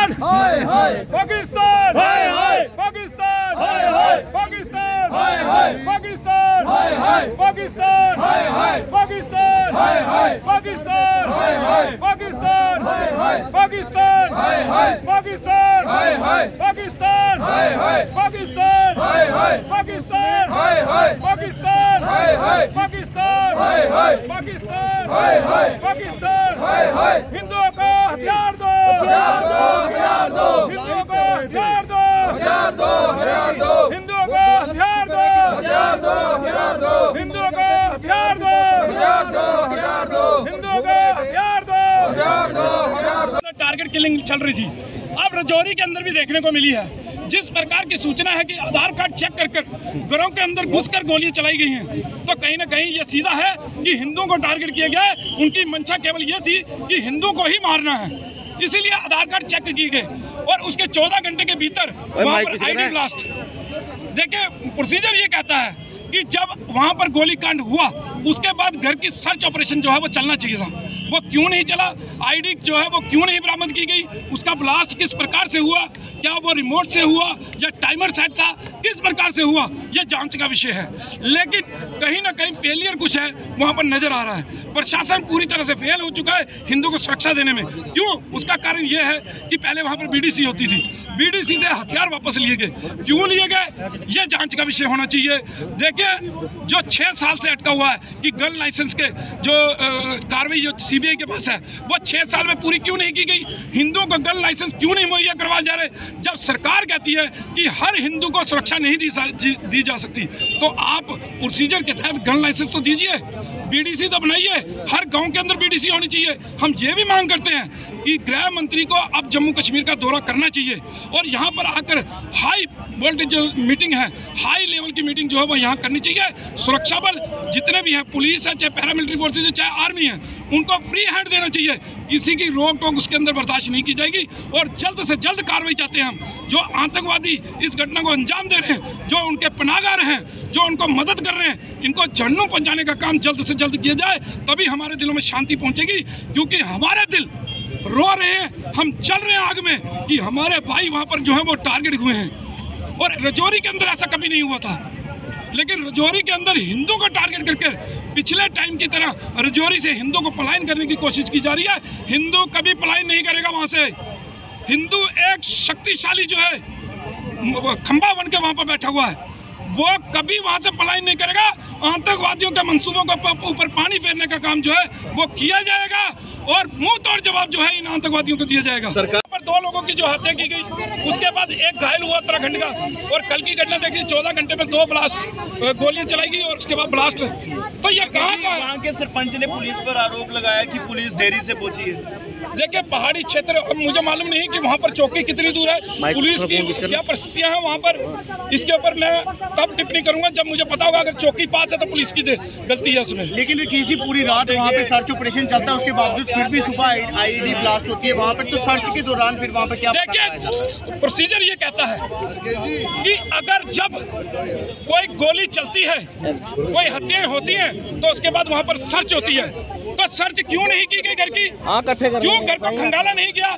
पाकिस्तान हाय हाय, पाकिस्तान हाय हाय, पाकिस्तान हाय हाय, पाकिस्तान हाय हाय, पाकिस्तान हाय हाय, पाकिस्तान हाय हाय, पाकिस्तान हाय हाय, पाकिस्तान हाय हाय, पाकिस्तान हाय हाय, पाकिस्तान हाय हाय, पाकिस्तान हाय हाय, पाकिस्तान हाय हाय, पाकिस्तान हाय हाय, पाकिस्तान हाय हाय, पाकिस्तान हाय हाय, पाकिस्तान हाय हाय, पाकिस्तान हाय हाय, पाकिस्तान हाय हाय। हिंदुओं को हथियार दो, हथियार दो, हथियार दो, हिंदुओं को हथियार दो, हथियार दो, हथियार दो, हिंदुओं को हथियार दो, हथियार दो, हथियार दो, हिंदुओं को हथियार दो, हथियार दो, हथियार दो, हिंदुओं को हथियार दो, हथियार दो, हथियार दो। टारगेट किलिंग चल रही थी, अब राजौरी के अंदर भी देखने को मिली है। जिस प्रकार की सूचना है कि आधार कार्ड चेक कर घरों के अंदर घुसकर गोलियां चलाई गई हैं, तो कहीं ना कहीं ये सीधा है कि हिंदुओं को टारगेट किया गया है। उनकी मंशा केवल ये थी कि हिंदुओं को ही मारना है, इसीलिए आधार कार्ड चेक किए गए और उसके 14 घंटे के भीतर वहाँ पर आईडी ब्लास्ट। देखिए प्रोसीजर ये कहता है कि जब वहाँ पर गोलीकांड हुआ उसके बाद घर की सर्च ऑपरेशन जो है वो चलना चाहिए था, वो क्यों नहीं चला? आईडी जो है वो क्यों नहीं बरामद की गई? उसका ब्लास्ट किस प्रकार से हुआ? क्या वो रिमोट से हुआ या टाइमर सेट था? किस प्रकार से हुआ? ये जांच का विषय है, लेकिन कहीं ना कहीं फेलियर कुछ है वहाँ पर नजर आ रहा है। प्रशासन पूरी तरह से फेल हो चुका है हिंदुओं को सुरक्षा देने में। क्यों? उसका कारण ये है कि पहले वहाँ पर बीडीसी होती थी, बीडीसी से हथियार वापस लिए गए। क्यों लिए गए? ये जांच का विषय होना चाहिए। देखिए जो 6 साल से अटका हुआ है कि गन लाइसेंस के जो कार्रवाई जो सीबीआई के पास है वो 6 साल में पूरी क्यों नहीं की गई? हिंदुओं को गन लाइसेंस क्यों नहीं मुहैया करवाए जा रहे? जब सरकार कहती है कि हर हिंदू को सुरक्षा नहीं दी जा सकती, तो आप प्रोसीजर के तहत गन लाइसेंस तो दीजिए, बीडीसी तो बनाइए, हर गांव के अंदर बीडीसी होनी चाहिए। हम ये भी मांग करते हैं कि गृह मंत्री को अब जम्मू कश्मीर का दौरा करना चाहिए और यहाँ पर आकर हाई वोल्टेज जो मीटिंग है, हाई लेवल की मीटिंग जो है वो यहाँ करनी चाहिए। सुरक्षा बल जितने भी हैं, पुलिस है, चाहे पैरामिलिट्री फोर्सेज है, चाहे आर्मी है, उनको फ्री हैंड देना चाहिए। किसी की रोक टोक उसके अंदर बर्दाश्त नहीं की जाएगी और जल्द से जल्द कार्रवाई चाहते हैं हम। जो आतंकवादी इस घटना को अंजाम दे रहे हैं, जो उनके पनाहगार हैं, जो उनको मदद कर रहे हैं, इनको जहन्नुम पहुंचाने का काम जल्द से जल्द किया जाए, तभी हमारे दिलों में शांति पहुंचेगी। क्योंकि हमारे दिल रो रहे हैं, हम चल रहे हैं आग में कि हमारे भाई वहाँ पर जो है वो टारगेट हुए हैं। और राजौरी के अंदर ऐसा कभी नहीं हुआ था, लेकिन राजौरी के अंदर हिंदू को टारगेट करके पिछले टाइम की तरह राजौरी से हिंदू को पलायन करने की कोशिश की जा रही है। हिंदू कभी पलायन नहीं करेगा वहाँ से। हिंदू एक शक्तिशाली जो है खंबा बन के वहाँ पर बैठा हुआ है, वो कभी वहाँ से पलायन नहीं करेगा। आतंकवादियों के मंसूबों के ऊपर पानी फेरने का काम जो है वो किया जाएगा और मुंह तोड़ जवाब जो है इन आतंकवादियों को दिया जाएगा। सरकार पर 2 लोगों की जो हत्या की गई, उसके बाद एक घायल हुआ उत्तराखंड का, और कल की घटना देखिए 14 घंटे में 2 ब्लास्ट गोलियां चलाई गई और उसके बाद ब्लास्ट। तो ये कहाँ का? वहाँ के सरपंच ने पुलिस पर आरोप लगाया कि पुलिस देरी से पहुंची है। देखिए पहाड़ी क्षेत्र, अब मुझे मालूम नहीं कि वहाँ पर चौकी कितनी दूर है, पुलिस की क्या परिस्थितियाँ हैं वहाँ पर, इसके ऊपर मैं तब टिप्पणी करूंगा जब मुझे पता होगा। अगर चौकी पास है तो पुलिस की गलती है उसमें। लेकिन किसी पूरी रात वहाँ पे सर्च ऑपरेशन चलता है, उसके बावजूद फिर भी सुबह आईडी ब्लास्ट होती है वहाँ पर, तो सर्च के दौरान फिर वहाँ पर क्या? देखिए प्रोसीजर ये कहता है कि अगर जब कोई गोली चलती है, कोई हत्याएं होती हैं, तो उसके बाद वहाँ पर सर्च होती है। तो सर्च क्यों नहीं की गई घर की? क्यों घर को खंगाला नहीं किया?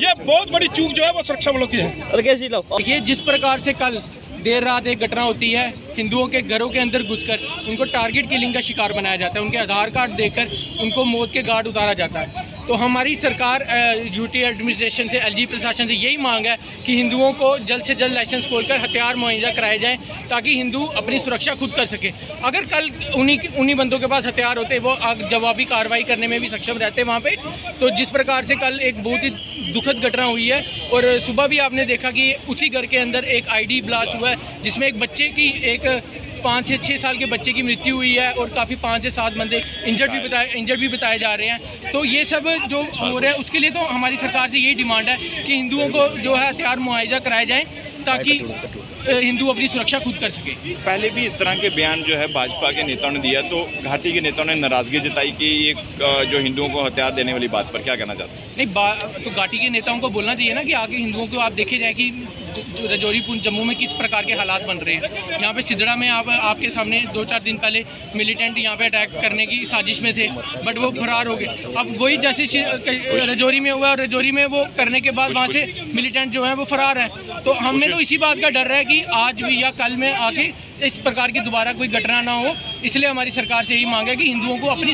ये बहुत बड़ी चूक जो है वो सुरक्षा बलों की है। ये जिस प्रकार से कल देर रात एक घटना होती है, हिंदुओं के घरों के अंदर घुसकर उनको टारगेट किलिंग का शिकार बनाया जाता है, उनके आधार कार्ड देकर उनको मौत के घाट उतारा जाता है। तो हमारी सरकार यूटी एडमिनिस्ट्रेशन से, एलजी प्रशासन से यही मांग है कि हिंदुओं को जल्द से जल्द लाइसेंस खोलकर हथियार मुहैया कराए जाएं, ताकि हिंदू अपनी सुरक्षा खुद कर सके। अगर कल उन्हीं बंदों के पास हथियार होते, वो जवाबी कार्रवाई करने में भी सक्षम रहते वहाँ पे। तो जिस प्रकार से कल एक बहुत ही दुखद घटना हुई है, और सुबह भी आपने देखा कि उसी घर के अंदर एक आईडी ब्लास्ट हुआ है, जिसमें एक बच्चे की, एक 5 से 6 साल के बच्चे की मृत्यु हुई है और काफ़ी 5 से 7 बंदे इंजर्ड भी बताए जा रहे हैं। तो ये सब जो हो रहा है उसके लिए तो हमारी सरकार से यही डिमांड है कि हिंदुओं को जो है हथियार मुआवजा कराए जाएं, ताकि हिंदू अपनी सुरक्षा खुद कर सके। पहले भी इस तरह के बयान जो है भाजपा के नेताओं ने दिया, तो घाटी के नेताओं ने नाराजगी जताई कि ये जो हिंदुओं को हथियार देने वाली बात पर क्या कहना चाहते हैं? नहीं, तो घाटी के नेताओं को बोलना चाहिए ना कि आगे हिंदुओं को आप देखे जाए कि रजौरी पुंछ जम्मू में किस प्रकार के हालात बन रहे हैं। यहाँ पे सिद्धड़ा में आपके सामने 2-4 दिन पहले मिलिटेंट यहाँ पे अटैक करने की साजिश में थे, बट वो फरार हो गए। अब वही जैसे रजौरी में हुआ और रजौरी में वो करने के बाद वहाँ से मिलिटेंट जो है वो फरार है। तो हमें तो इसी बात का डर है कि आज भी या कल में आके इस प्रकार की दोबारा कोई घटना ना हो। इसलिए हमारी सरकार से यही मांग है कि हिंदुओं को अपनी